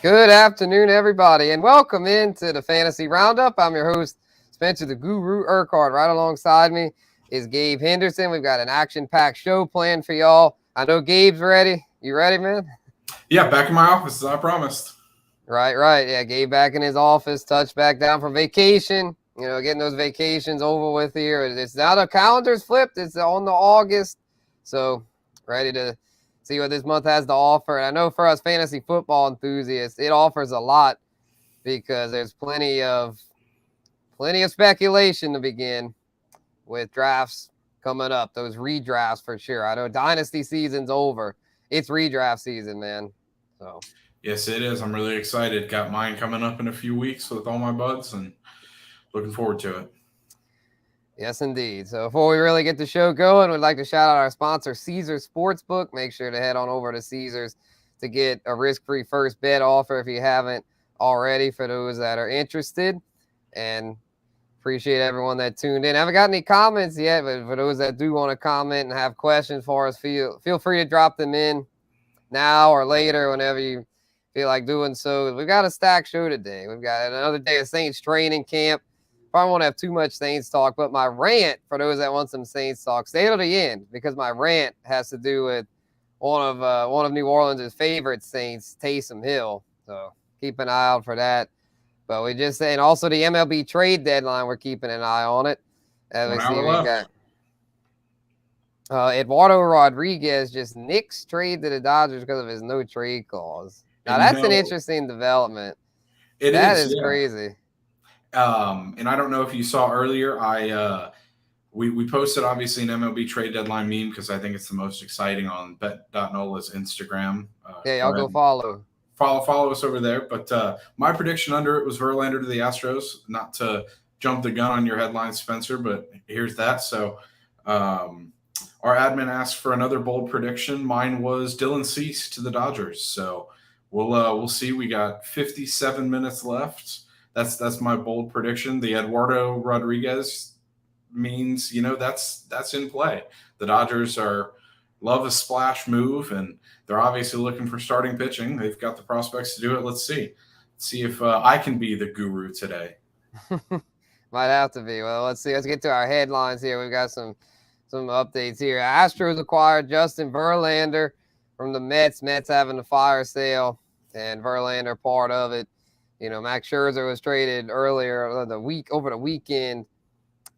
Good afternoon, everybody, and welcome into the Fantasy Roundup. I'm your host, Spencer the Guru Urquhart. Right alongside me is Gabe Henderson. We've got an action-packed show planned for y'all. I know Gabe's ready. You ready, man? Yeah, back in my office, as I promised. Right. Yeah, Gabe back in his office, touched back down from vacation. You know, getting those vacations over with here. It's now the calendar's flipped. It's on the August. So, ready to see what this month has to offer. And I know for us fantasy football enthusiasts, it offers a lot because there's plenty of speculation to begin with drafts coming up. Those redrafts for sure. I know dynasty season's over. It's redraft season, man. So yes, it is. I'm really excited. Got mine coming up in a few weeks with all my buds, and looking forward to it. Yes, indeed. So before we really get the show going, we'd like to shout out our sponsor, Caesars Sportsbook. Make sure to head on over to Caesars to get a risk-free first bet offer if you haven't already for those that are interested. And appreciate everyone that tuned in. I haven't got any comments yet, but for those that do want to comment and have questions for us, feel free to drop them in now or later whenever you feel like doing so. We've got a stacked show today. We've got another day of Saints training camp. Probably won't have too much Saints talk, but my rant, for those that want some Saints talk, stay till the end because my rant has to do with one of New Orleans' favorite Saints, Taysom Hill. So keep an eye out for that. But we just saying also the MLB trade deadline, we're keeping an eye on it. One hour left. Eduardo Rodriguez just nixed trade to the Dodgers because of his no trade clause. Now that's an interesting development. That is crazy. And I don't know if you saw earlier, we posted obviously an MLB trade deadline meme because I think it's the most exciting on bet.nola's Instagram. Y'all go follow. Follow us over there. But my prediction under it was Verlander to the Astros. Not to jump the gun on your headline, Spencer, but here's that. So our admin asked for another bold prediction. Mine was Dylan Cease to the Dodgers. So we'll see. We got 57 minutes left. That's my bold prediction. The Eduardo Rodriguez means, that's in play. The Dodgers love a splash move, and they're obviously looking for starting pitching. They've got the prospects to do it. Let's see if I can be the guru today. Might have to be. Well, let's see. Let's get to our headlines here. We've got some updates here. Astros acquired Justin Verlander from the Mets. Mets having the fire sale, and Verlander part of it. Max Scherzer was traded earlier over the weekend,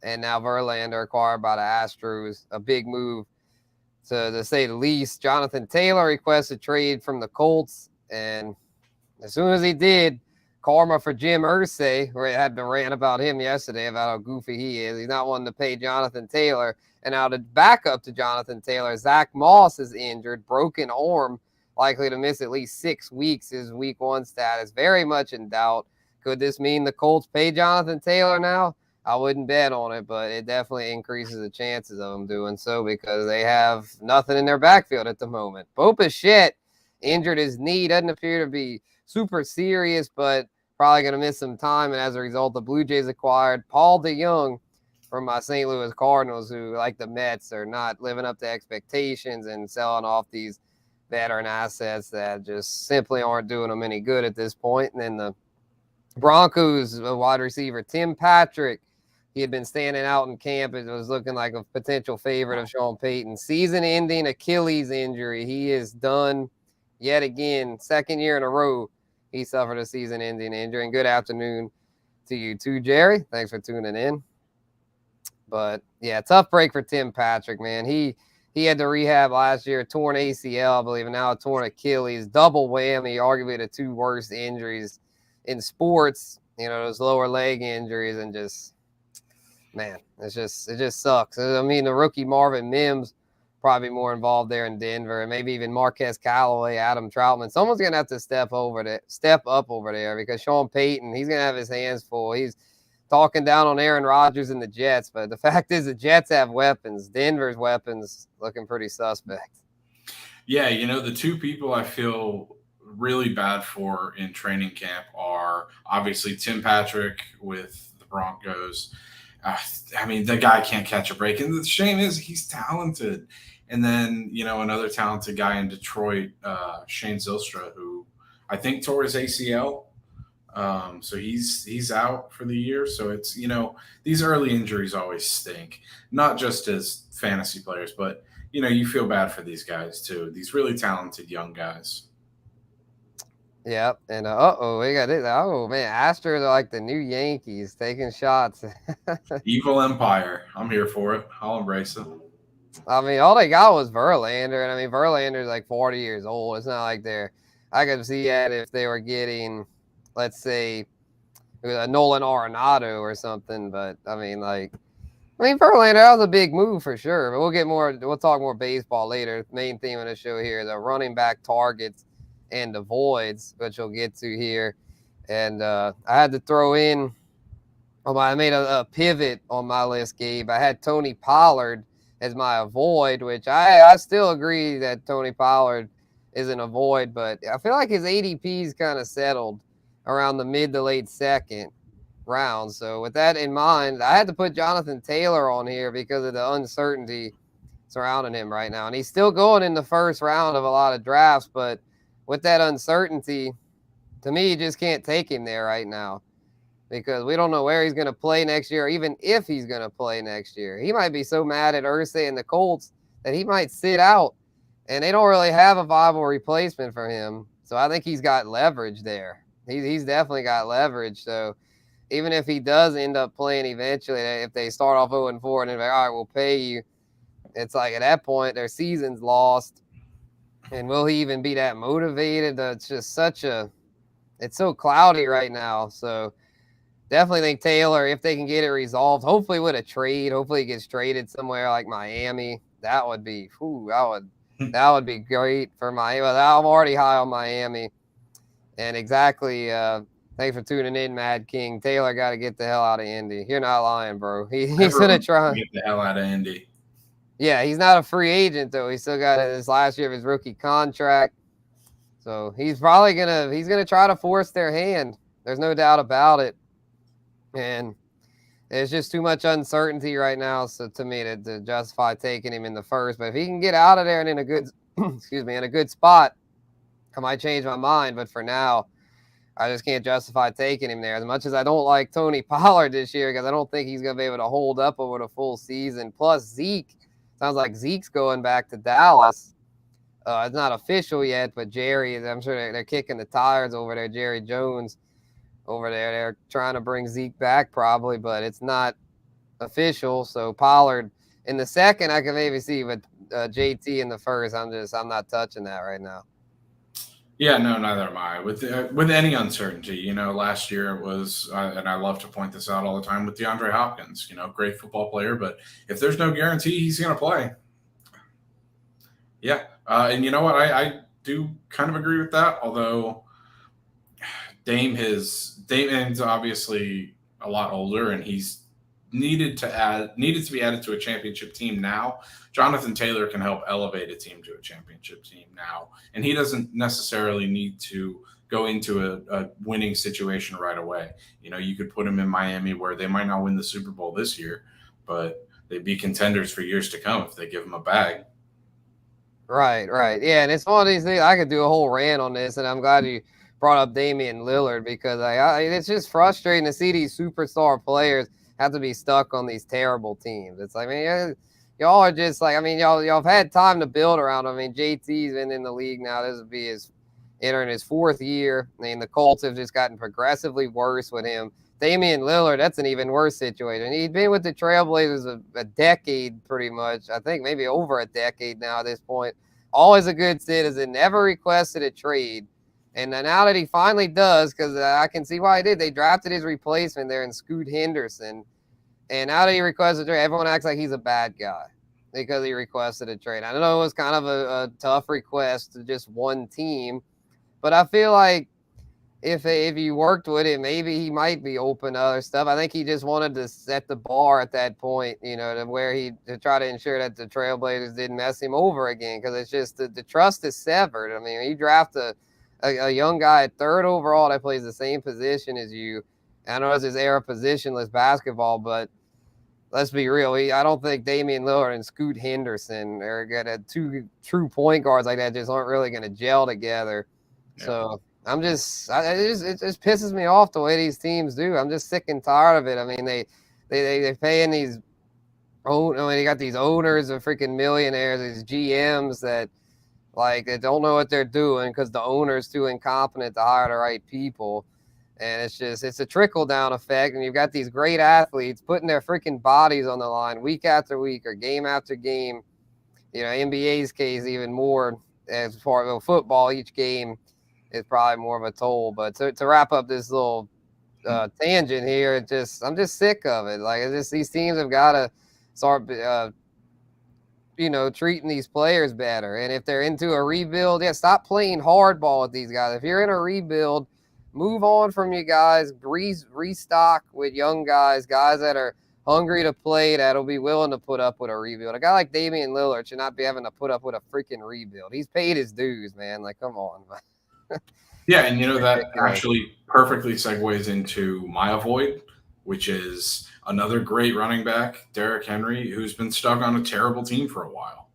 and now Verlander acquired by the Astros. A big move, to say the least. Jonathan Taylor requested trade from the Colts, and as soon as he did, karma for Jim Irsay, where it had been ranting about him yesterday about how goofy he is. He's not wanting to pay Jonathan Taylor. And now the backup to Jonathan Taylor, Zach Moss, is injured, broken arm, likely to miss at least 6 weeks. His week 1 status very much in doubt. Could this mean the Colts pay Jonathan Taylor now? I wouldn't bet on it, but it definitely increases the chances of them doing so because they have nothing in their backfield at the moment. Bo Bichette injured his knee. Doesn't appear to be super serious, but probably going to miss some time. And as a result, the Blue Jays acquired Paul DeJong from my St. Louis Cardinals, who, like the Mets, are not living up to expectations and selling off these veteran assets that just simply aren't doing them any good at this point. And then the Broncos wide receiver Tim Patrick, he had been standing out in camp. It was looking like a potential favorite of Sean Payton. Season-ending Achilles injury. He is done yet again. 2nd year in a row he suffered a season-ending injury. And good afternoon to you too, Jerry. Thanks for tuning in. But, yeah, tough break for Tim Patrick, man. He had to rehab last year, torn ACL, I believe, and now a torn Achilles. Double whammy, arguably the 2 worst injuries in sports, those lower leg injuries, and just, man, it just sucks. I mean, the rookie Marvin Mims probably more involved there in Denver, and maybe even Marquez Callaway, Adam Troutman. Someone's going to have to step up over there because Sean Payton, he's going to have his hands full. He's talking down on Aaron Rodgers and the Jets, but the fact is the Jets have weapons. Denver's weapons looking pretty suspect. Yeah, the 2 people I feel really bad for in training camp are obviously Tim Patrick with the Broncos. I mean, the guy can't catch a break. And the shame is he's talented. And then, another talented guy in Detroit, Shane Zylstra, who I think tore his ACL. So he's out for the year. So it's, these early injuries always stink, not just as fantasy players, but you feel bad for these guys too. These really talented young guys. Yep. And we got it. Oh man, Astros are like the new Yankees, taking shots. Evil Empire. I'm here for it. I'll embrace it. I mean, all they got was Verlander, and I mean, Verlander's like 40 years old. It's not like I could see that if they were getting, let's say, a Nolan Arenado or something. But I mean, Verlander, that was a big move for sure. But we'll talk more baseball later. The main theme of the show here is the running back targets and the voids, which we'll get to here. And I had to throw in, I made a pivot on my list, Gabe. I had Tony Pollard as my avoid, which I still agree that Tony Pollard is an avoid, but I feel like his ADP is kind of settled around the mid to late second round. So with that in mind, I had to put Jonathan Taylor on here because of the uncertainty surrounding him right now. And he's still going in the first round of a lot of drafts, but with that uncertainty, to me, you just can't take him there right now because we don't know where he's going to play next year, or even if he's going to play next year. He might be so mad at Irsay and the Colts that he might sit out, and they don't really have a viable replacement for him. So I think he's got leverage there. He's definitely got leverage. So even if he does end up playing eventually, if they start off 0-4 and they're like, all right, we'll pay you, it's like at that point their season's lost. And will he even be that motivated? It's just it's so cloudy right now. So definitely think Taylor, if they can get it resolved, hopefully with a trade, hopefully he gets traded somewhere like Miami. That would be, that would be great for Miami. I'm already high on Miami. And exactly, thanks for tuning in, Mad King. Taylor got to get the hell out of Indy. You're not lying, bro. He's going to try. Get the hell out of Indy. Yeah, he's not a free agent, though. He's still got his last year of his rookie contract. So he's probably going to try to force their hand. There's no doubt about it. And there's just too much uncertainty right now, so to me, to justify taking him in the first. But if he can get out of there and in a good, in a good spot, I might change my mind. But for now, I just can't justify taking him there. As much as I don't like Tony Pollard this year, because I don't think he's going to be able to hold up over the full season. Plus Zeke, sounds like Zeke's going back to Dallas. It's not official yet, but Jerry, I'm sure they're kicking the tires over there. Jerry Jones over there, they're trying to bring Zeke back probably, but it's not official. So Pollard in the second, I can maybe see, but JT in the first, I'm not touching that right now. Yeah, no, neither am I. With any uncertainty, last year it was, and I love to point this out all the time with DeAndre Hopkins. Great football player, but if there's no guarantee he's going to play, yeah. And you know what? I do kind of agree with that. Although Dame's obviously a lot older, and he's needed to be added to a championship team now. Jonathan Taylor can help elevate a team to a championship team now, and he doesn't necessarily need to go into a winning situation right away. You could put him in Miami where they might not win the Super Bowl this year, but they'd be contenders for years to come if they give him a bag. Right. Yeah, and it's one of these things. I could do a whole rant on this, and I'm glad you brought up Damian Lillard because it's just frustrating to see these superstar players have to be stuck on these terrible teams. It's like, man, y'all are just like, y'all have had time to build around him. JT's been in the league now. This will be entering his fourth year. The Colts have just gotten progressively worse with him. Damian Lillard, that's an even worse situation. He's been with the Trailblazers a decade pretty much. I think maybe over a decade now at this point. Always a good citizen, never requested a trade. And now that he finally does, because I can see why he did, they drafted his replacement there in Scoot Henderson. And now that he requested a trade, everyone acts like he's a bad guy because he requested a trade. I know it was kind of a tough request to just one team, but I feel like if he worked with it, maybe he might be open to other stuff. I think he just wanted to set the bar at that point, to where to try to ensure that the Trailblazers didn't mess him over again, because it's just the trust is severed. You draft a young guy at third overall that plays the same position as you. I know it's his era positionless basketball, but let's be real. I don't think Damian Lillard and Scoot Henderson are going to two true point guards like that just aren't really going to gel together. Yeah. So it just pisses me off the way these teams do. I'm just sick and tired of it. I mean, they paying these. Oh, I mean, they got these owners of freaking millionaires, these GMs that they don't know what they're doing because the owner's too incompetent to hire the right people. And it's a trickle down effect. And you've got these great athletes putting their freaking bodies on the line week after week or game after game. NBA's case even more as far as football, each game is probably more of a toll. But to wrap up this little tangent here, I'm just sick of it. These teams have got to start, treating these players better. And if they're into a rebuild, stop playing hardball with these guys. If you're in a rebuild, move on from you guys, restock with young guys that are hungry to play, that'll be willing to put up with a rebuild. A guy like Damian Lillard should not be having to put up with a freaking rebuild. He's paid his dues, man. Come on. Yeah, and that actually perfectly segues into my avoid, which is another great running back, Derrick Henry, who's been stuck on a terrible team for a while.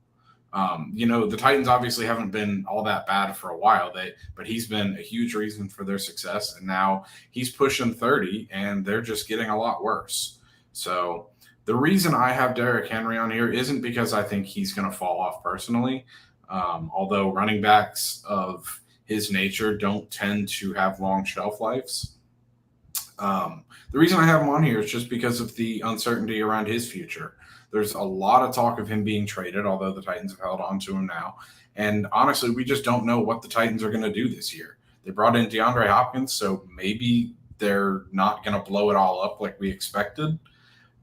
The Titans obviously haven't been all that bad for a while, but he's been a huge reason for their success, and now he's pushing 30, and they're just getting a lot worse. So the reason I have Derrick Henry on here isn't because I think he's going to fall off personally, although running backs of his nature don't tend to have long shelf lives. The reason I have him on here is just because of the uncertainty around his future. There's a lot of talk of him being traded, although the Titans have held on to him now. And honestly, we just don't know what the Titans are going to do this year. They brought in DeAndre Hopkins, so maybe they're not going to blow it all up like we expected.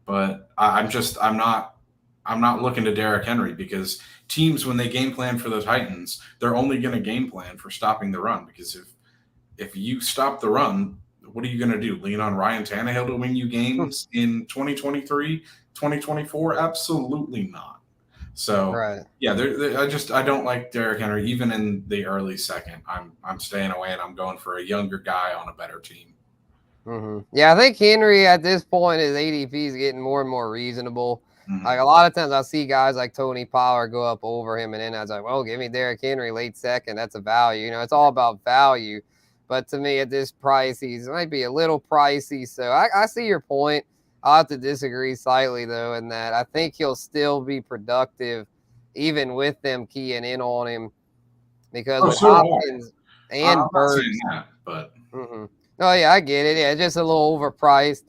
But I'm not looking to Derrick Henry because teams, when they game plan for the Titans, they're only going to game plan for stopping the run. Because if you stop the run, what are you going to do? Lean on Ryan Tannehill to win you games in 2023, 2024? Absolutely not. So, right. Yeah, I don't like Derrick Henry. Even in the early second, I'm staying away and I'm going for a younger guy on a better team. Mm-hmm. Yeah, I think Henry at this point, his ADP is getting more and more reasonable. Mm-hmm. A lot of times I see guys like Tony Pollard go up over him, and then I was like, well, give me Derrick Henry late second. That's a value. It's all about value. But to me, at this price, he might be a little pricey. So I see your point. I'll have to disagree slightly, though, in that I think he'll still be productive even with them keying in on him. Because with Hopkins and Burks. But mm-hmm. Oh, yeah, I get it. Yeah, just a little overpriced.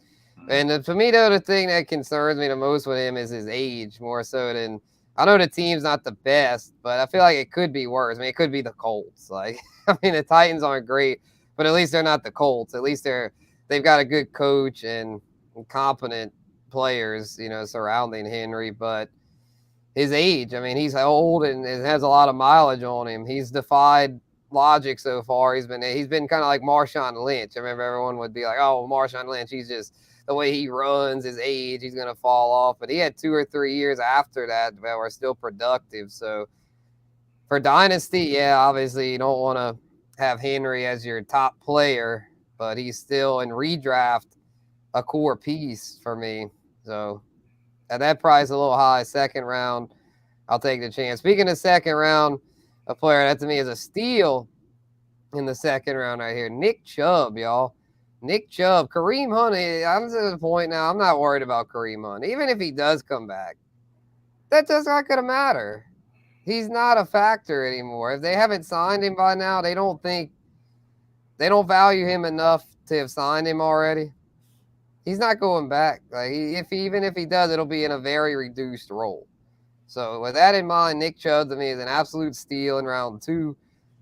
And for me, though, the thing that concerns me the most with him is his age, more so than – I know the team's not the best, but I feel like it could be worse. I mean, it could be the Colts. The Titans aren't great, but at least they're not the Colts. At least they've got a good coach and competent players, surrounding Henry. But his age, I mean, he's old and has a lot of mileage on him. He's defied – logic so far. He's been kind of like Marshawn Lynch. I remember everyone would be like, oh, Marshawn Lynch, he's just the way he runs, his age, he's going to fall off. But he had 2 or 3 years after that that were still productive. So for Dynasty, yeah, obviously you don't want to have Henry as your top player, but he's still in redraft a core piece for me. So at that price, a little high, second round, I'll take the chance. Speaking of second round, a player that to me is a steal in the second round right here. Nick Chubb, y'all. Nick Chubb. Kareem Hunt, I'm to the point now, I'm not worried about Kareem Hunt. Even if he does come back, that does not going to matter. He's not a factor anymore. If they haven't signed him by now, they don't value him enough to have signed him already. He's not going back. Even if he does, it'll be in a very reduced role. So with that in mind, Nick Chubb to me is an absolute steal in round 2.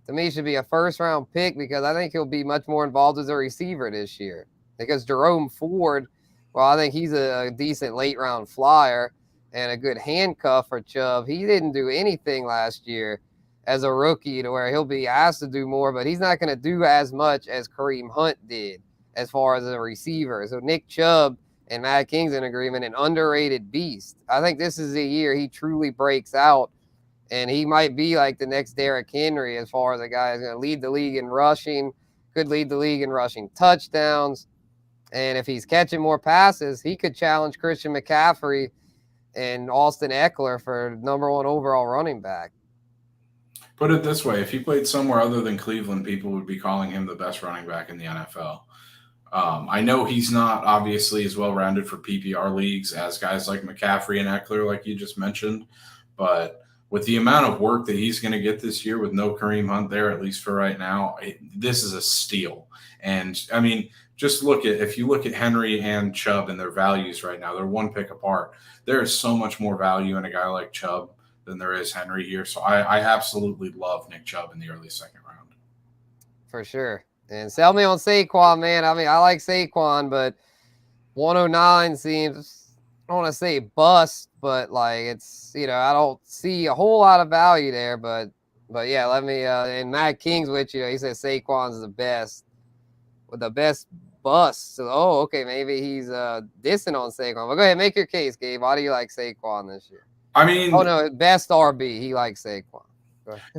To me, should be a first-round pick because I think he'll be much more involved as a receiver this year. Because Jerome Ford, well, I think he's a decent late-round flyer and a good handcuff for Chubb. He didn't do anything last year as a rookie to where he'll be asked to do more, but he's not going to do as much as Kareem Hunt did as far as a receiver. So Nick Chubb and Matt King's in agreement, an underrated beast. I think this is the year he truly breaks out, and he might be like the next Derrick Henry as far as a guy who's going to lead the league in rushing, could lead the league in rushing touchdowns. And if he's catching more passes, he could challenge Christian McCaffrey and Austin Eckler for number 1 overall running back. Put it this way: if he played somewhere other than Cleveland, people would be calling him the best running back in the NFL. I know he's not obviously as well rounded for PPR leagues as guys like McCaffrey and Eckler, like you just mentioned, but with the amount of work that he's going to get this year with no Kareem Hunt there, at least for right now, this is a steal. And I mean, just if you look at Henry and Chubb and their values right now, they're one pick apart. There is so much more value in a guy like Chubb than there is Henry here. So I absolutely love Nick Chubb in the early second round. For sure. And sell me on Saquon, man. I mean, I like Saquon, but 109 seems, I don't want to say bust, but like it's, I don't see a whole lot of value there. But yeah, let me, and Matt King's with you. He says Saquon's the best bust. So, okay, maybe he's dissing on Saquon. But go ahead, make your case, Gabe. Why do you like Saquon this year? I mean, no, best RB. He likes Saquon.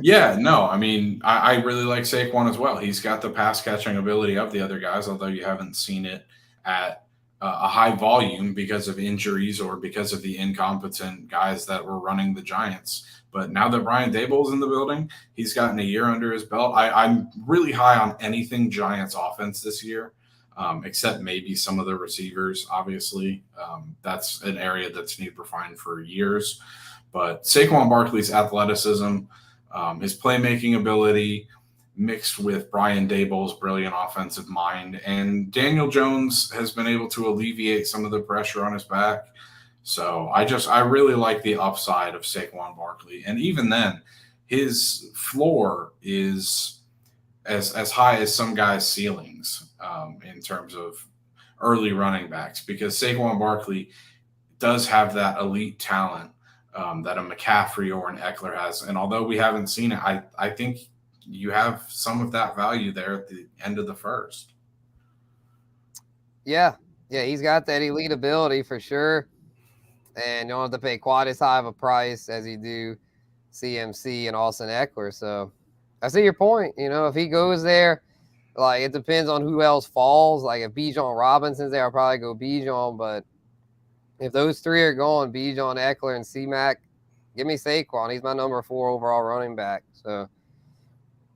Yeah, no, I mean, I really like Saquon as well. He's got the pass catching ability of the other guys, although you haven't seen it at a high volume because of injuries or because of the incompetent guys that were running the Giants. But now that Brian Daboll's in the building, he's gotten a year under his belt. I'm really high on anything Giants offense this year, except maybe some of the receivers, obviously. That's an area that's needed refined for years. But Saquon Barkley's athleticism, his playmaking ability mixed with Brian Daboll's brilliant offensive mind. And Daniel Jones has been able to alleviate some of the pressure on his back. So I really like the upside of Saquon Barkley. And even then, his floor is as high as some guys' ceilings in terms of early running backs, because Saquon Barkley does have that elite talent that a McCaffrey or an Eckler has. And although we haven't seen it, I think you have some of that value there at the end of the first. Yeah, he's got that elite ability for sure. And you don't have to pay quite as high of a price as you do CMC and Austin Eckler. So I see your point. If he goes there, like it depends on who else falls. Like if Bijan Robinson's there, I'll probably go Bijan. But if those three are going, Bijan, Eckler, and C-Mac, give me Saquon. He's my number 4 overall running back. So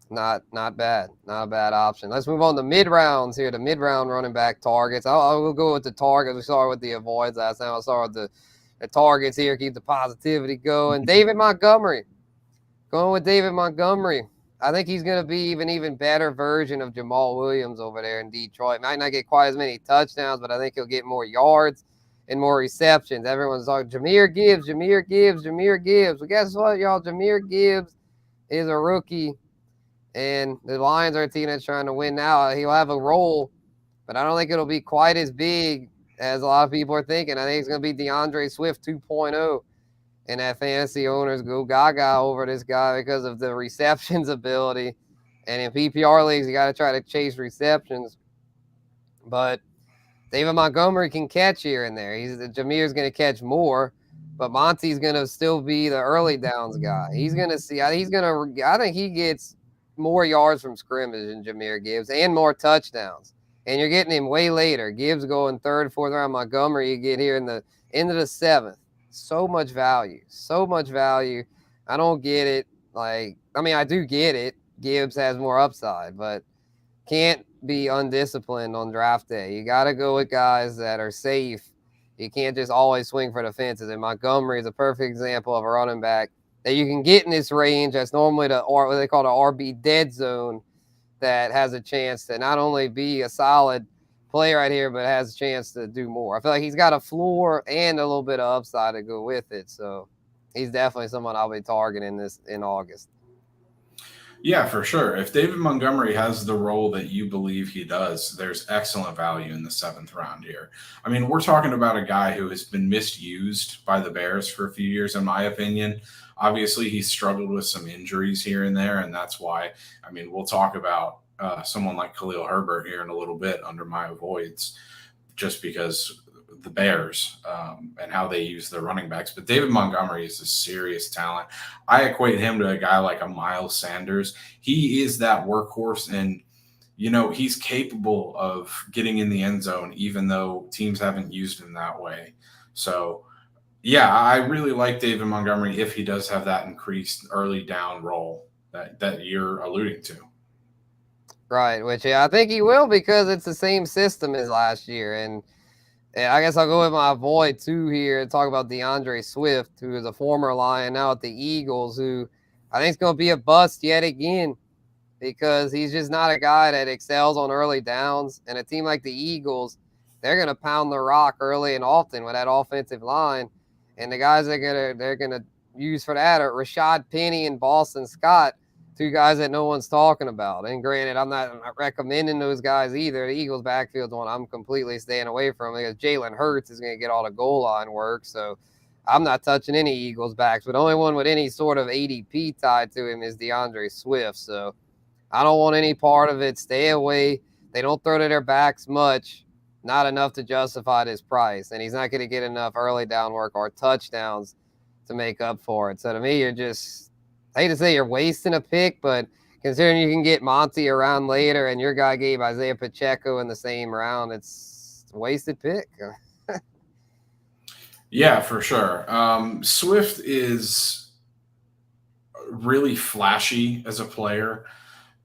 not bad. Not a bad option. Let's move on to mid-rounds here, the mid-round running back targets. I will go with the targets. We started with the avoids last time. I'll start with the targets here, keep the positivity going. David Montgomery. Going with David Montgomery. I think he's going to be even better version of Jamal Williams over there in Detroit. Might not get quite as many touchdowns, but I think he'll get more yards and more receptions. Everyone's talking Jahmyr Gibbs. Well, guess what, y'all? Jahmyr Gibbs is a rookie, and the Lions are a team that's trying to win now. He'll have a role, but I don't think it'll be quite as big as a lot of people are thinking. I think it's going to be DeAndre Swift 2.0, and that fantasy owners go gaga over this guy because of the receptions ability. And in PPR leagues, you got to try to chase receptions. But David Montgomery can catch here and there. Jahmyr's going to catch more, but Monty's going to still be the early downs guy. He's going to see. I think he gets more yards from scrimmage than Jahmyr Gibbs and more touchdowns. And you're getting him way later. Gibbs going 3rd, 4th round. Montgomery, you get here in the end of the 7th. So much value. I don't get it. I do get it. Gibbs has more upside, but can't be undisciplined on draft day. You got to go with guys that are safe. You can't just always swing for the fences. And Montgomery is a perfect example of a running back that you can get in this range. That's normally what they call the RB dead zone, that has a chance to not only be a solid play right here, but has a chance to do more. I feel like he's got a floor and a little bit of upside to go with it. So he's definitely someone I'll be targeting this in August. Yeah, for sure. If David Montgomery has the role that you believe he does, there's excellent value in the 7th round here. I mean, we're talking about a guy who has been misused by the Bears for a few years, in my opinion. Obviously, he's struggled with some injuries here and there, and that's why, we'll talk about someone like Khalil Herbert here in a little bit under my avoids, just because the Bears and how they use their running backs. But David Montgomery is a serious talent. I equate him to a guy like a Miles Sanders. He is that workhorse, and he's capable of getting in the end zone, even though teams haven't used him that way. So yeah, I really like David Montgomery if he does have that increased early down role. that you're alluding to. Right, which I think he will because it's the same system as last year. And I guess I'll go with my avoid too here and talk about DeAndre Swift, who is a former Lion now at the Eagles, who I think is going to be a bust yet again because he's just not a guy that excels on early downs. And a team like the Eagles, they're going to pound the rock early and often with that offensive line. And the guys they're gonna use for that are Rashad Penny and Boston Scott, two guys that no one's talking about. And granted, I'm not recommending those guys either. The Eagles' backfield's one I'm completely staying away from because Jalen Hurts is going to get all the goal line work. So I'm not touching any Eagles backs. But the only one with any sort of ADP tied to him is DeAndre Swift. So I don't want any part of it. Stay away. They don't throw to their backs much. Not enough to justify this price. And he's not going to get enough early down work or touchdowns to make up for it. So to me, you're just, I hate to say you're wasting a pick, but considering you can get Monty around later and your guy gave Isaiah Pacheco in the same round, it's a wasted pick. Yeah, for sure. Swift is really flashy as a player,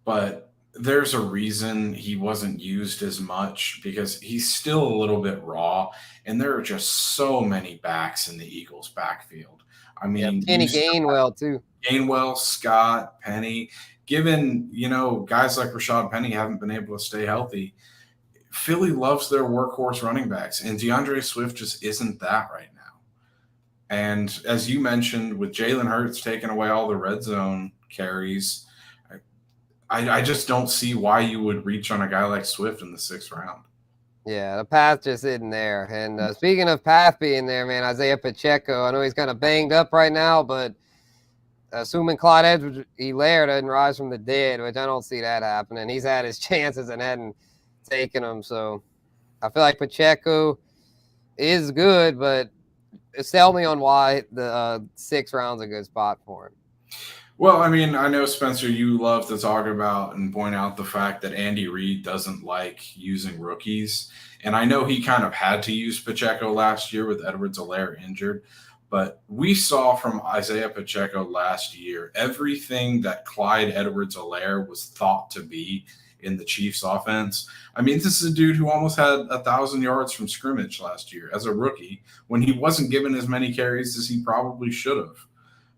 but there's a reason he wasn't used as much because he's still a little bit raw, and there are just so many backs in the Eagles' backfield. I mean, Penny Gainwell too. Gainwell, Scott, Penny. Given guys like Rashad Penny haven't been able to stay healthy, Philly loves their workhorse running backs, and DeAndre Swift just isn't that right now. And as you mentioned, with Jalen Hurts taking away all the red zone carries, I just don't see why you would reach on a guy like Swift in the 6th round. Yeah, the path just isn't there. And speaking of path being there, man, Isaiah Pacheco, I know he's kind of banged up right now, but assuming Clyde Edwards-Helaire doesn't rise from the dead, which I don't see that happening, he's had his chances and hadn't taken them. So I feel like Pacheco is good, but sell me on why the 6th round's a good spot for him. Well, I mean, I know, Spencer, you love to talk about and point out the fact that Andy Reid doesn't like using rookies. And I know he kind of had to use Pacheco last year with Edwards-Helaire injured. But we saw from Isaiah Pacheco last year everything that Clyde Edwards-Helaire was thought to be in the Chiefs offense. I mean, this is a dude who almost had 1,000 yards from scrimmage last year as a rookie when he wasn't given as many carries as he probably should have.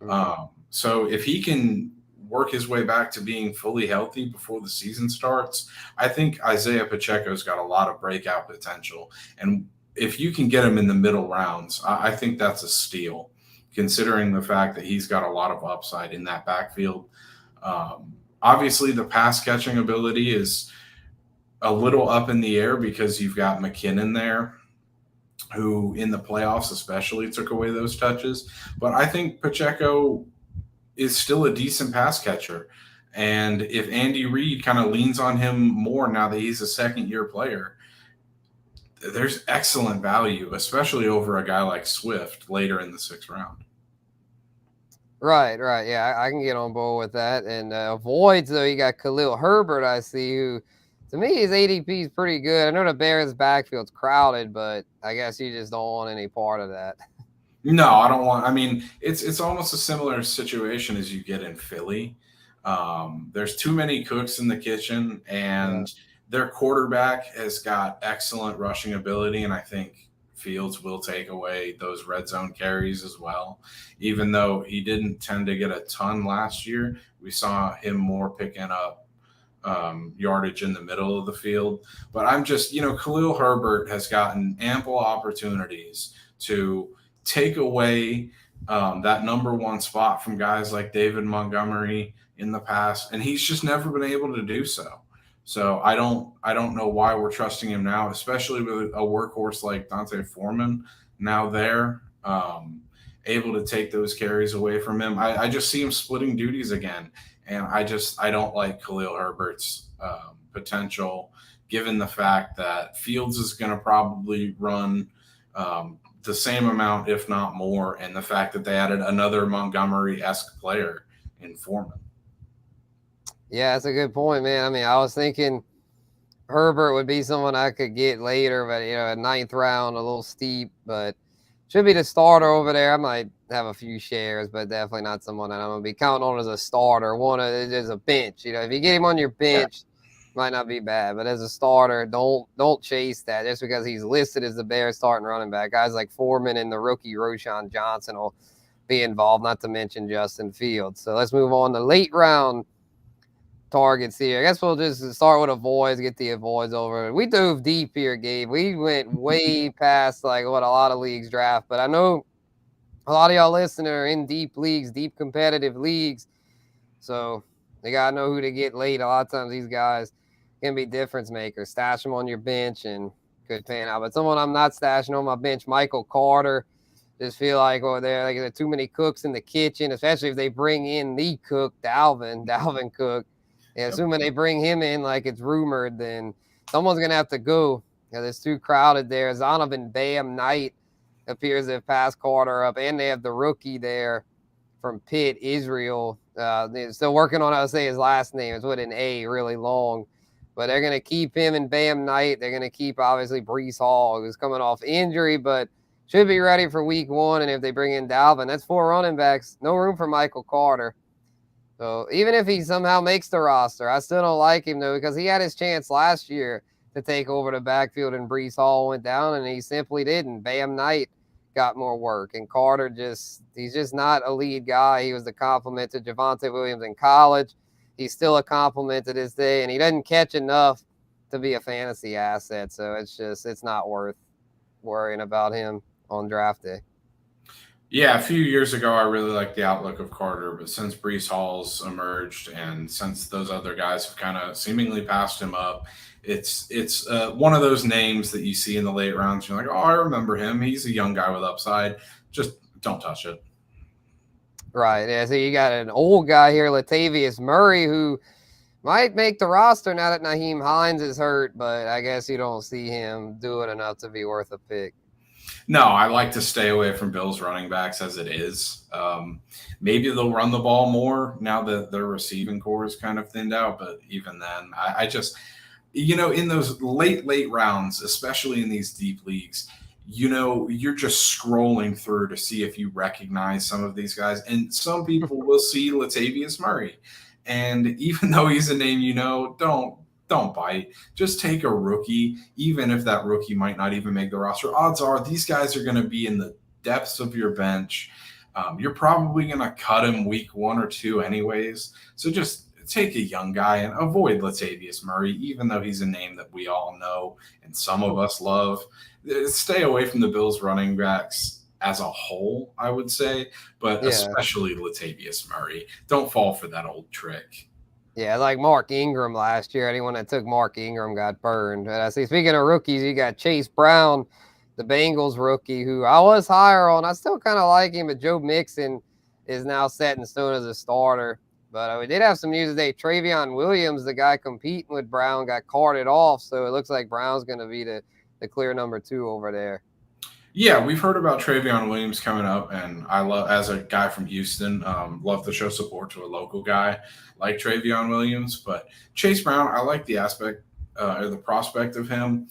Mm-hmm. So if he can work his way back to being fully healthy before the season starts, I think Isaiah Pacheco's got a lot of breakout potential. And if you can get him in the middle rounds, I think that's a steal, considering the fact that he's got a lot of upside in that backfield. Obviously, the pass catching ability is a little up in the air because you've got McKinnon there, who in the playoffs especially took away those touches. But I think Pacheco is still a decent pass catcher. And if Andy Reid kind of leans on him more now that he's a second-year player, there's excellent value, especially over a guy like Swift later in the 6th round. Right. Yeah, I can get on board with that. And avoids, though, you got Khalil Herbert, I see, who, to me, his ADP is pretty good. I know the Bears' backfield's crowded, but I guess you just don't want any part of that. No, I don't want. I mean, it's almost a similar situation as you get in Philly. There's too many cooks in the kitchen, and their quarterback has got excellent rushing ability, and I think Fields will take away those red zone carries as well. Even though he didn't tend to get a ton last year, we saw him more picking up yardage in the middle of the field. But I'm just, Khalil Herbert has gotten ample opportunities to take away that number one spot from guys like David Montgomery in the past, and he's just never been able to do so. So I don't know why we're trusting him now, especially with a workhorse like Dante Foreman now there, able to take those carries away from him. I just see him splitting duties again, and I don't like Khalil Herbert's potential, given the fact that Fields is going to probably run the same amount, if not more, and the fact that they added another Montgomery-esque player in Foreman. Yeah, that's a good point, man. I mean, I was thinking Herbert would be someone I could get later, but, a 9th round, a little steep, but should be the starter over there. I might have a few shares, but definitely not someone that I'm going to be counting on as a starter. One as a bench. You know, if you get him on your bench, might not be bad. But as a starter, don't chase that just because he's listed as the Bears starting running back. Guys like Foreman and the rookie Roschon Johnson will be involved, not to mention Justin Fields. So let's move on to late round targets here. I guess we'll just start with avoids, get the avoids over. We dove deep here, Gabe. We went way past like what a lot of leagues draft, but I know a lot of y'all listening are in deep leagues, deep competitive leagues. So they got to know who to get late. A lot of times these guys can be difference makers. Stash them on your bench and could pan out. But someone I'm not stashing on my bench, Michael Carter. Just feel like there are too many cooks in the kitchen, especially if they bring in the cook, Dalvin Cook. Yeah, assuming they bring him in like it's rumored, then someone's going to have to go. It's too crowded there. Zonovan Bam Knight appears to have passed Carter up, and they have the rookie there from Pitt, Israel. They're still working on how to say his last name. It's with an A, really long. But they're going to keep him and Bam Knight. They're going to keep, obviously, Breece Hall, who's coming off injury, but should be ready for week 1. And if they bring in Dalvin, that's 4 running backs. No room for Michael Carter. So even if he somehow makes the roster, I still don't like him, though, because he had his chance last year to take over the backfield and Breece Hall went down, and he simply didn't. Bam Knight got more work, and Carter he's just not a lead guy. He was the compliment to Javonte Williams in college. He's still a compliment to this day, and he doesn't catch enough to be a fantasy asset. So it's not worth worrying about him on draft day. Yeah, a few years ago, I really liked the outlook of Carter, but since Breece Hall's emerged and since those other guys have kind of seemingly passed him up, it's one of those names that you see in the late rounds. You're like, oh, I remember him. He's a young guy with upside. Just don't touch it. Right. Yeah. So you got an old guy here, Latavius Murray, who might make the roster now that Nyheim Hines is hurt, but I guess you don't see him doing enough to be worth a pick. No, I like to stay away from Bills running backs as it is. Maybe they'll run the ball more now that their receiving core is kind of thinned out. But even then, I just, in those late rounds, especially in these deep leagues, you're just scrolling through to see if you recognize some of these guys. And some people will see Latavius Murray. And even though he's a name don't bite. Just take a rookie, even if that rookie might not even make the roster. Odds are these guys are going to be in the depths of your bench. You're probably going to cut him week 1 or 2 anyways. So just take a young guy and avoid Latavius Murray, even though he's a name that we all know and some of us love. Stay away from the Bills running backs as a whole, I would say, but especially Latavius Murray. Don't fall for that old trick. Yeah, like Mark Ingram last year. Anyone that took Mark Ingram got burned. And I see, speaking of rookies, you got Chase Brown, the Bengals rookie, who I was higher on. I still kind of like him, but Joe Mixon is now set in stone as a starter. But we did have some news today. Travion Williams, the guy competing with Brown, got carted off. So it looks like Brown's going to be the clear number 2 over there. Yeah, we've heard about Travion Williams coming up, and I love, as a guy from Houston, love to show support to a local guy like Travion Williams. But Chase Brown, I like the aspect or the prospect of him,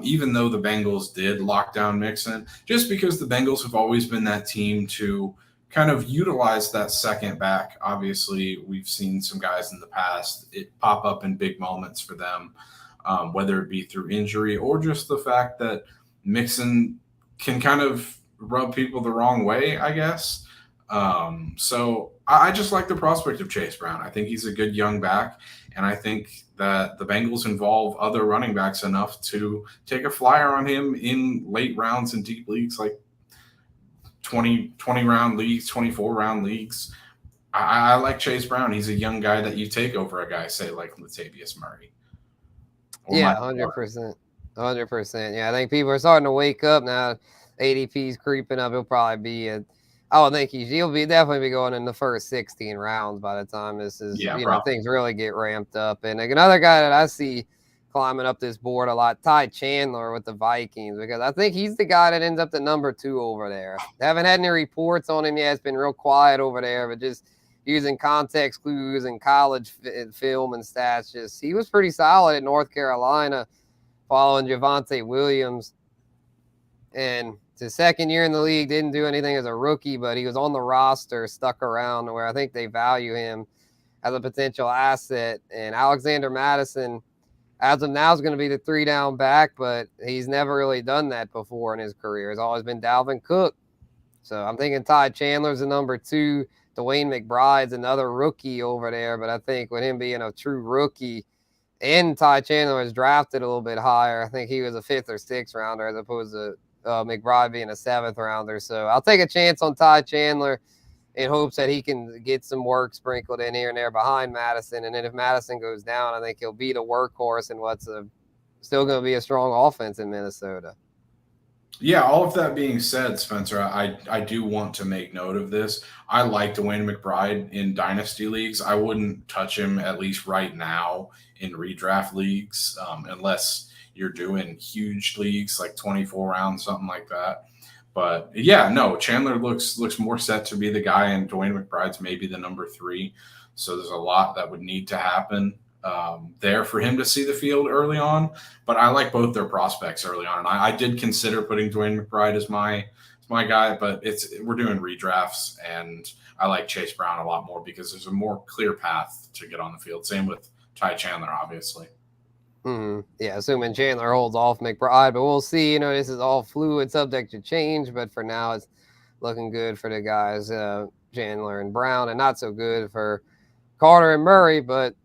even though the Bengals did lock down Mixon, just because the Bengals have always been that team to kind of utilize that second back. Obviously, we've seen some guys in the past pop up in big moments for them, whether it be through injury or just the fact that Mixon can kind of rub people the wrong way, I guess. So I just like the prospect of Chase Brown. I think he's a good young back, and I think that the Bengals involve other running backs enough to take a flyer on him in late rounds in deep leagues like 20-round leagues, 24-round leagues. I like Chase Brown. He's a young guy that you take over a guy, say, like Latavius Murray. Yeah, 100%. 100%. Yeah, I think people are starting to wake up now. ADP's creeping up. He'll probably be I would think he'll definitely be going in the first 16 rounds by the time this is, things really get ramped up. And like another guy that I see climbing up this board a lot, Ty Chandler with the Vikings, because I think he's the guy that ends up the number 2 over there. Haven't had any reports on him yet. It's been real quiet over there, but just using context clues and college film and stats, he was pretty solid at North Carolina, following Javonte Williams. And It's his second year in the league, didn't do anything as a rookie, but he was on the roster, stuck around, where I think they value him as a potential asset. And Alexander Madison, as of now, is going to be the 3-down back, but he's never really done that before in his career. It's always been Dalvin Cook. So I'm thinking Ty Chandler's the number 2. Dwayne McBride's another rookie over there, but I think with him being a true rookie and Ty Chandler was drafted a little bit higher, I think he was a 5th or 6th rounder as opposed to McBride being a 7th rounder. So I'll take a chance on Ty Chandler in hopes that he can get some work sprinkled in here and there behind Madison. And then if Madison goes down, I think he'll be the workhorse in what's still going to be a strong offense in Minnesota. Yeah, all of that being said, Spencer, I do want to make note of this. I like Dwayne McBride in dynasty leagues. I wouldn't touch him, at least right now, in redraft leagues, unless you're doing huge leagues like 24 rounds, something like that. But yeah, no, Chandler looks more set to be the guy, and Dwayne McBride's maybe the number 3. So there's a lot that would need to happen there for him to see the field early on. But I like both their prospects early on. And I did consider putting Dwayne McBride as my guy, but we're doing redrafts, and I like Chase Brown a lot more because there's a more clear path to get on the field. Same with Ty Chandler, obviously. Yeah, assuming Chandler holds off McBride, but we'll see. This is all fluid, subject to change, but for now it's looking good for the guys, Chandler and Brown, and not so good for Carter and Murray, but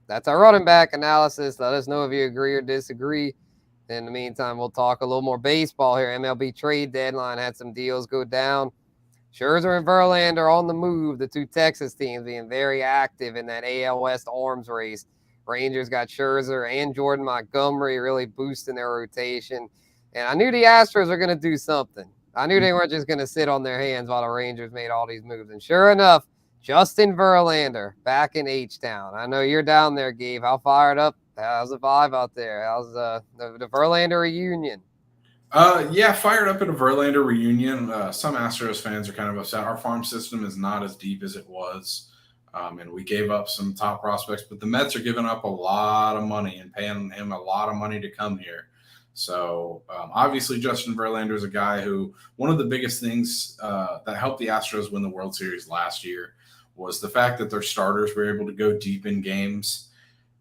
that's our running back analysis. Let us know if you agree or disagree. In the meantime, we'll talk a little more baseball here. MLB trade deadline had some deals go down. Scherzer and Verlander on the move. The 2 Texas teams being very active in that AL West arms race. Rangers got Scherzer and Jordan Montgomery really boosting their rotation. And I knew the Astros were going to do something. I knew they weren't just going to sit on their hands while the Rangers made all these moves. And sure enough, Justin Verlander back in H-Town. I know you're down there, Gabe. How fired up? How's the vibe out there? How's the Verlander reunion? Yeah, fired up at a Verlander reunion. Some Astros fans are kind of upset. Our farm system is not as deep as it was, and we gave up some top prospects. But the Mets are giving up a lot of money and paying him a lot of money to come here. So obviously Justin Verlander is a guy who one of the biggest things that helped the Astros win the World Series last year was the fact that their starters were able to go deep in games.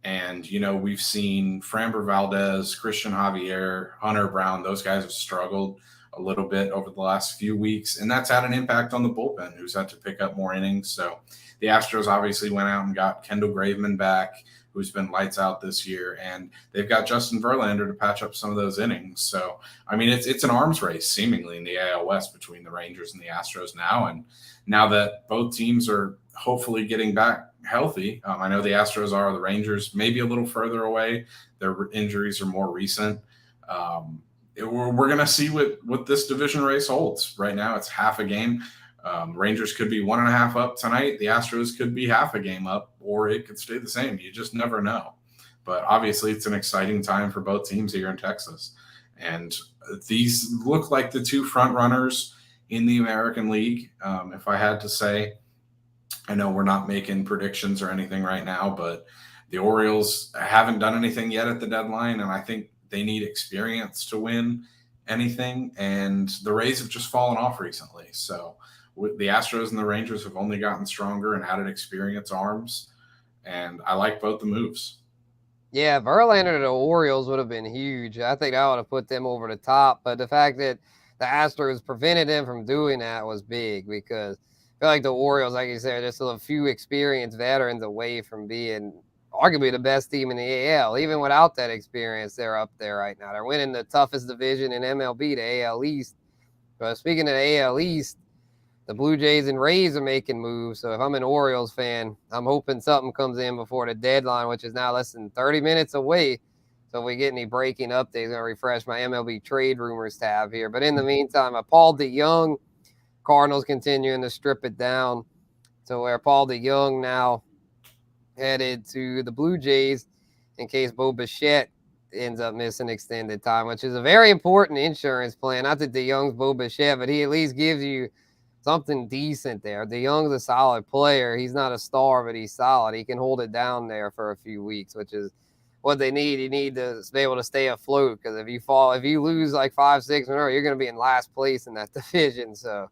And, we've seen Framber Valdez, Christian Javier, Hunter Brown. Those guys have struggled a little bit over the last few weeks, and that's had an impact on the bullpen, who's had to pick up more innings. So the Astros obviously went out and got Kendall Graveman back, who's been lights out this year, and they've got Justin Verlander to patch up some of those innings. So, I mean, it's an arms race seemingly in the AL West between the Rangers and the Astros now. And now that both teams are hopefully getting back healthy, I know the Astros are, the Rangers maybe a little further away. Their injuries are more recent. We're going to see what this division race holds. Right now, it's half a game. Rangers could be 1.5 up tonight. The Astros could be half a game up, or it could stay the same. You just never know. But obviously, it's an exciting time for both teams here in Texas. And these look like the 2 front runners in the American League. If I had to say, I know we're not making predictions or anything right now, but the Orioles haven't done anything yet at the deadline, and I think they need experience to win anything. And the Rays have just fallen off recently. So the Astros and the Rangers have only gotten stronger and added experience arms, and I like both the moves. Yeah, Verlander to the Orioles would have been huge. I think that would have put them over the top. But the fact that the Astros prevented them from doing that was big, because I feel like the Orioles, like you said, are just a few experienced veterans away from being arguably the best team in the AL. Even without that experience, they're up there right now. They're winning the toughest division in MLB, the AL East. But speaking of the AL East, the Blue Jays and Rays are making moves. So if I'm an Orioles fan, I'm hoping something comes in before the deadline, which is now less than 30 minutes away. So if we get any breaking updates, I'm going to refresh my MLB trade rumors tab here. But in the meantime, Paul DeJong, Cardinals continuing to strip it down to where Paul DeJong now headed to the Blue Jays in case Bo Bichette ends up missing extended time, which is a very important insurance plan. Not that DeJong's Bo Bichette, but he at least gives you something decent there. DeJong's a solid player. He's not a star, but he's solid. He can hold it down there for a few weeks, which is what they need. You need to be able to stay afloat, because if you lose like 5-6 in a row, you're going to be in last place in that division. So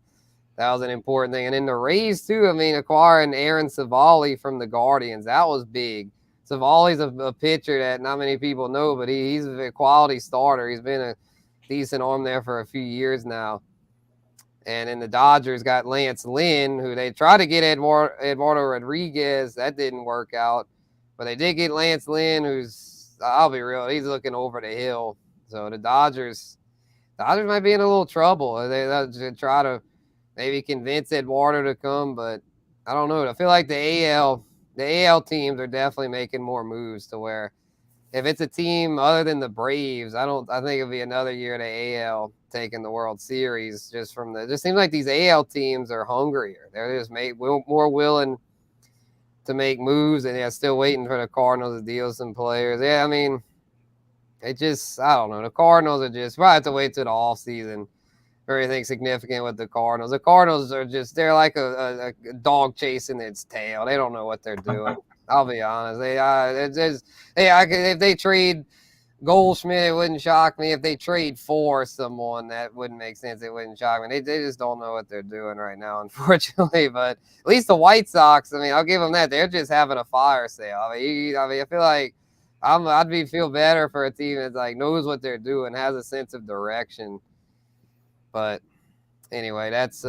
that was an important thing. And in the Rays too, I mean, acquiring Aaron Savali from the Guardians, that was big. Savali's a pitcher that not many people know, but he's a quality starter. He's been a decent arm there for a few years now. And then the Dodgers got Lance Lynn, who they tried to get Eduardo Rodriguez. That didn't work out. But they did get Lance Lynn, who's, I'll be real, he's looking over the hill. So the Dodgers might be in a little trouble. They'll try to maybe convince Eduardo to come, but I don't know. I feel like the AL teams are definitely making more moves to where if it's a team other than the Braves, I think it'll be another year the AL taking the World Series. Just seems like these AL teams are hungrier. They're just more willing to make moves, and they're still waiting for the Cardinals to deal some players. Yeah, I mean, I don't know. The Cardinals are just, we'll have to wait till the offseason for anything significant with the Cardinals. The Cardinals are just, they're like a dog chasing its tail. They don't know what they're doing. I'll be honest. If they trade Goldschmidt, it wouldn't shock me. If they trade for someone, that wouldn't make sense. It wouldn't shock me. They just don't know what they're doing right now, unfortunately. But at least the White Sox, I mean, I'll give them that. They're just having a fire sale. I feel like feel better for a team that like knows what they're doing, has a sense of direction. But anyway, that's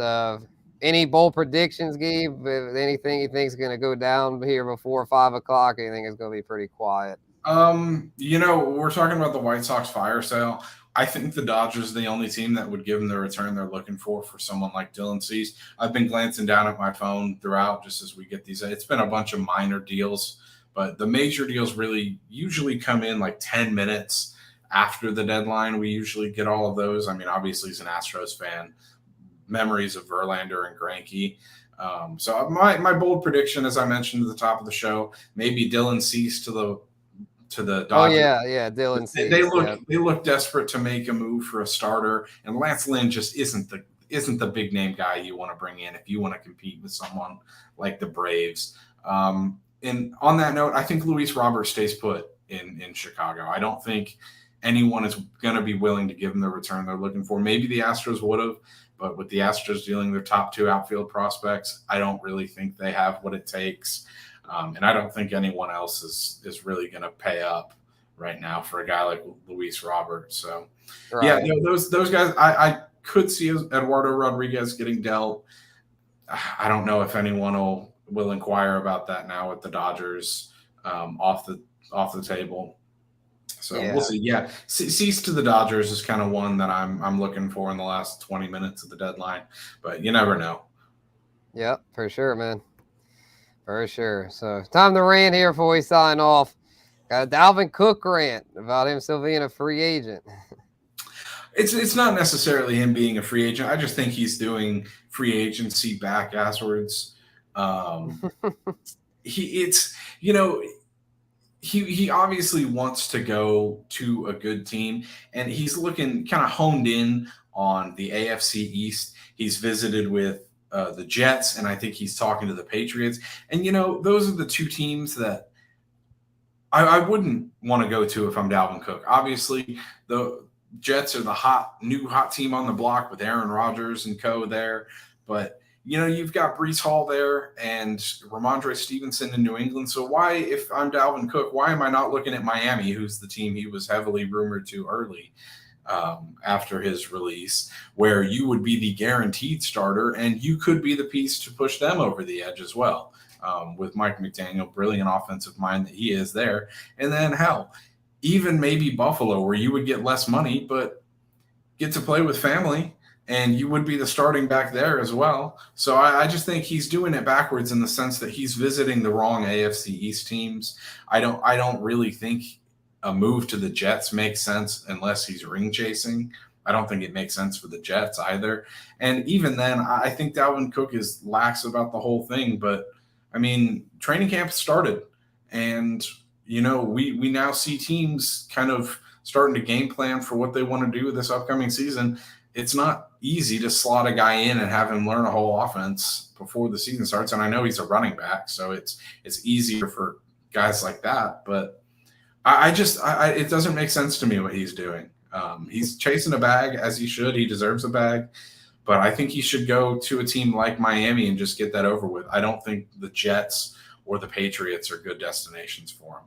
any bold predictions, Gabe? Anything you think is going to go down here before 5 o'clock? Anything is going to be pretty quiet? We're talking about the White Sox fire sale. I think the Dodgers are the only team that would give them the return they're looking for someone like Dylan Cease. I've been glancing down at my phone throughout just as we get these. It's been a bunch of minor deals, but the major deals usually come in like 10 minutes after the deadline. We usually get all of those. I mean, obviously, he's an Astros fan. Memories of Verlander and Greinke. So my bold prediction, as I mentioned at the top of the show, maybe Dylan Cease to the Dodgers. Oh yeah, Dylan Cease. They look desperate to make a move for a starter, and Lance Lynn just isn't the big name guy you want to bring in if you want to compete with someone like the Braves. And on that note, I think Luis Robert stays put in Chicago. I don't think anyone is going to be willing to give him the return they're looking for. Maybe the Astros would have, but with the Astros dealing their top 2 outfield prospects, I don't really think they have what it takes. And I don't think anyone else is really going to pay up right now for a guy like Luis Robert. So, right. Yeah, those guys, I could see Eduardo Rodriguez getting dealt. I don't know if anyone will inquire about that now with the Dodgers off the table. So We'll see. Yeah, Cease to the Dodgers is kind of one that I'm looking for in the last 20 minutes of the deadline, but you never know. Yeah, for sure, man. For sure. So time to rant here before we sign off. Got a Dalvin Cook rant about him still being a free agent. It's not necessarily him being a free agent. I just think he's doing free agency back asswards. He obviously wants to go to a good team, and he's looking kind of honed in on the AFC East. He's visited with the Jets, and I think he's talking to the Patriots. And, those are the 2 teams that I wouldn't want to go to if I'm Dalvin Cook. Obviously, the Jets are the new hot team on the block with Aaron Rodgers and co there. But, you've got Breece Hall there and Ramondre Stevenson in New England. So why, if I'm Dalvin Cook, why am I not looking at Miami, who's the team he was heavily rumored to early after his release, where you would be the guaranteed starter and you could be the piece to push them over the edge as well. With Mike McDaniel, brilliant offensive mind that he is there. And then even maybe Buffalo, where you would get less money, but get to play with family, and you would be the starting back there as well. So I just think he's doing it backwards in the sense that he's visiting the wrong AFC East teams. I don't really think a move to the Jets makes sense unless he's ring chasing. I don't think it makes sense for the Jets either. And even then, I think Dalvin Cook is lax about the whole thing. But, I mean, training camp started. And, we now see teams kind of starting to game plan for what they want to do this upcoming season. It's not easy to slot a guy in and have him learn a whole offense before the season starts. And I know he's a running back, so it's easier for guys like that. But It doesn't make sense to me what he's doing. He's chasing a bag as he should. He deserves a bag. But I think he should go to a team like Miami and just get that over with. I don't think the Jets or the Patriots are good destinations for him.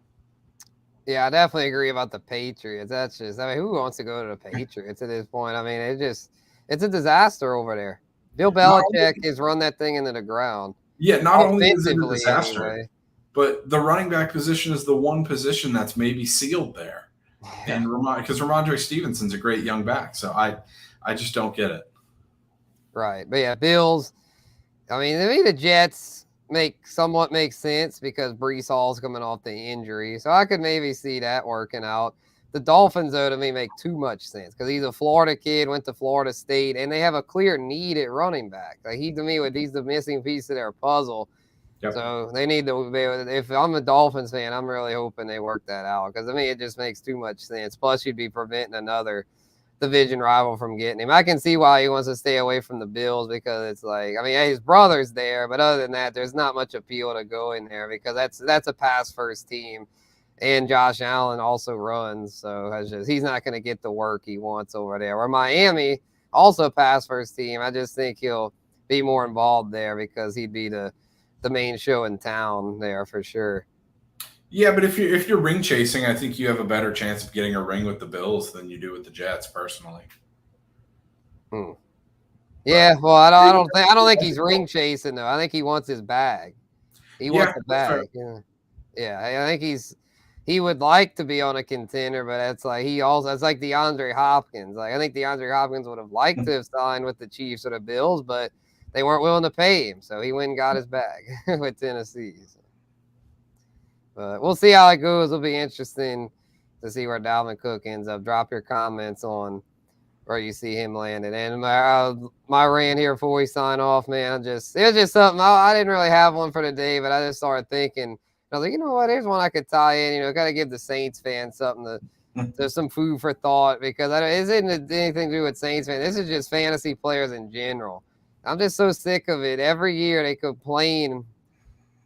Yeah, I definitely agree about the Patriots. That's just, I mean, who wants to go to the Patriots at this point? I mean, it's a disaster over there. Bill Belichick has run that thing into the ground. Yeah, not only is it a Offensively, disaster, anyway. but the running back position is the one position that's maybe sealed there. Yeah. And because Ramondre Stevenson's a great young back. So I just don't get it. Right. But yeah, Bills, I mean, to me, the Jets somewhat make sense because Brees Hall's coming off the injury. So I could maybe see that working out. The Dolphins, though, to me, make too much sense because he's a Florida kid, went to Florida State, and they have a clear need at running back. Like, he's the missing piece of their puzzle. Yep. So they need to be able to, if I'm a Dolphins fan, I'm really hoping they work that out because, I mean, it just makes too much sense. Plus, you'd be preventing another division rival from getting him. I can see why he wants to stay away from the Bills because it's like, I mean, his brother's there, but other than that, there's not much appeal to go in there because that's a pass first team, and Josh Allen also runs, so he's not going to get the work he wants over there. Where Miami, also pass first team, I just think he'll be more involved there because he'd be the main show in town there for sure. Yeah, but if you're ring chasing, I think you have a better chance of getting a ring with the Bills than you do with the Jets, personally. Yeah, well, I don't think he's ring chasing though. I think he wants his bag. He wants the bag. Yeah, I think he would like to be on a contender, but it's like it's like DeAndre Hopkins. Like I think DeAndre Hopkins would have liked to have signed with the Chiefs or the Bills, but they weren't willing to pay him, so he went and got his bag with Tennessee. So. But we'll see how it goes. It'll be interesting to see where Dalvin Cook ends up. Drop your comments on where you see him landing. And my rant here before we sign off, man, it was just something. I didn't really have one for today, but I just started thinking. I was like, you know what? Here's one I could tie in. Got to give the Saints fans something there's some food for thought because it isn't anything to do with Saints fans. This is just fantasy players in general. I'm just so sick of it. Every year they complain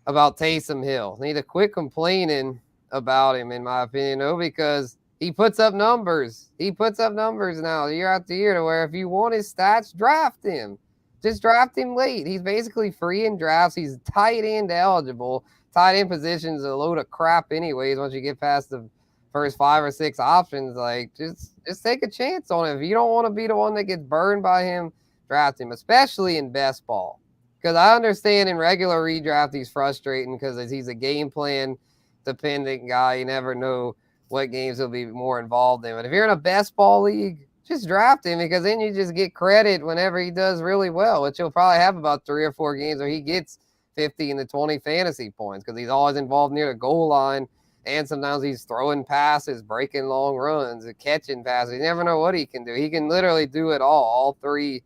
about Taysom Hill. They need to quit complaining about him, in my opinion, because he puts up numbers. He puts up numbers now year after year to where if you want his stats, draft him. Just draft him late. He's basically free in drafts. He's tight end eligible. Tight end position's a load of crap anyways once you get past the first 5 or 6 options. Like, just take a chance on him. If you don't want to be the one that gets burned by him, draft him, especially in best ball. Because I understand in regular redraft he's frustrating because he's a game plan dependent guy. You never know what games he'll be more involved in. But if you're in a best ball league, just draft him because then you just get credit whenever he does really well, which he'll probably have about 3 or 4 games where he gets 15 to 20 fantasy points because he's always involved near the goal line. And sometimes he's throwing passes, breaking long runs, catching passes. You never know what he can do. He can literally do it all 3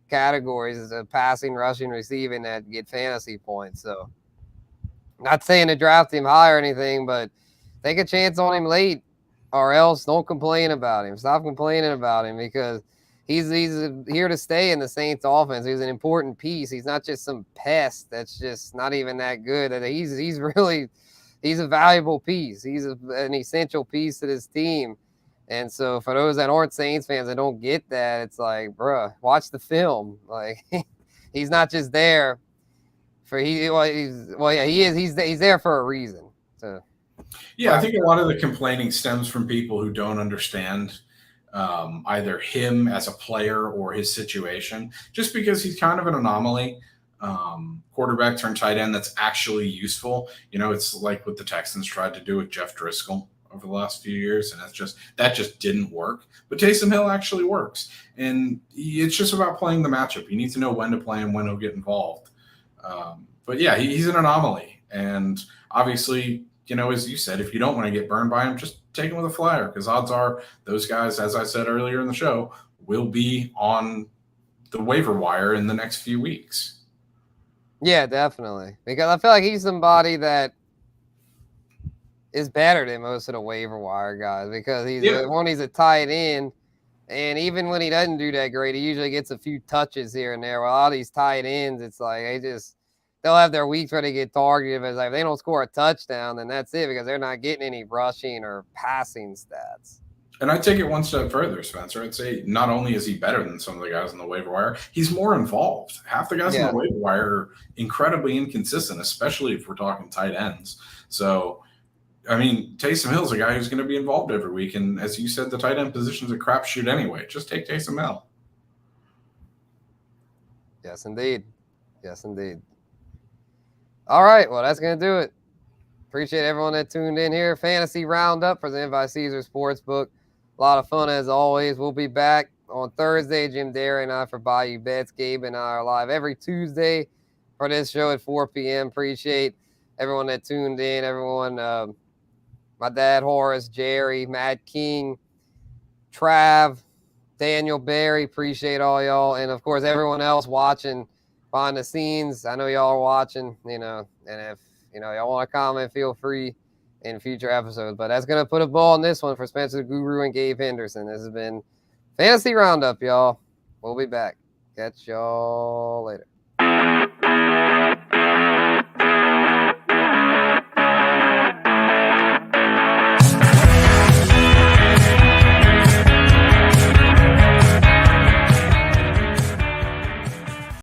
categories of passing, rushing, receiving that get fantasy points. So not saying to draft him high or anything, but take a chance on him late or else don't complain about him. Stop complaining about him because he's here to stay in the Saints offense. He's an important piece. He's not just some pest that's just not even that good. He's a valuable piece. He's an essential piece to this team. And so for those that aren't Saints fans that don't get that, it's like, bruh, watch the film. Like he's not just there for he is. He's there for a reason. So yeah, I think a lot of the complaining stems from people who don't understand either him as a player or his situation, just because he's kind of an anomaly. Quarterback turned tight end that's actually useful. It's like what the Texans tried to do with Jeff Driscoll over the last few years, and that just didn't work. But Taysom Hill actually works, and it's just about playing the matchup. You need to know when to play him, when he'll get involved. But yeah, he's an anomaly, and obviously, as you said, if you don't want to get burned by him, just take him with a flyer because odds are those guys, as I said earlier in the show, will be on the waiver wire in the next few weeks. Yeah, definitely, because I feel like he's somebody that is better than most of the waiver wire guys because he's a tight end, and even when he doesn't do that great, he usually gets a few touches here and there. Well, a lot of these tight ends, it's like they'll have their weeks where they get targeted. But it's like if they don't score a touchdown, then that's it because they're not getting any rushing or passing stats. And I'd take it one step further, Spencer. I'd say not only is he better than some of the guys on the waiver wire, he's more involved. Half the guys on the waiver wire are incredibly inconsistent, especially if we're talking tight ends. So, I mean, Taysom Hill's a guy who's going to be involved every week. And as you said, the tight end position's a crapshoot anyway. Just take Taysom Hill. Yes, indeed. Yes, indeed. All right. Well, that's going to do it. Appreciate everyone that tuned in here. Fantasy Roundup presented by Caesar Sportsbook. A lot of fun as always. We'll be back on Thursday. Jim Derry and I for Bayou Bets. Gabe and I are live every Tuesday for this show at 4 p.m. Appreciate everyone that tuned in. Everyone, my dad, Horace, Jerry, Matt King, Trav, Daniel Barry. Appreciate all y'all. And, of course, everyone else watching behind the scenes. I know y'all are watching, and if, y'all want to comment, feel free in future episodes. But that's going to put a ball on this one for Spencer Guru and Gabe Henderson. This has been Fantasy Roundup, y'all. We'll be back. Catch y'all later.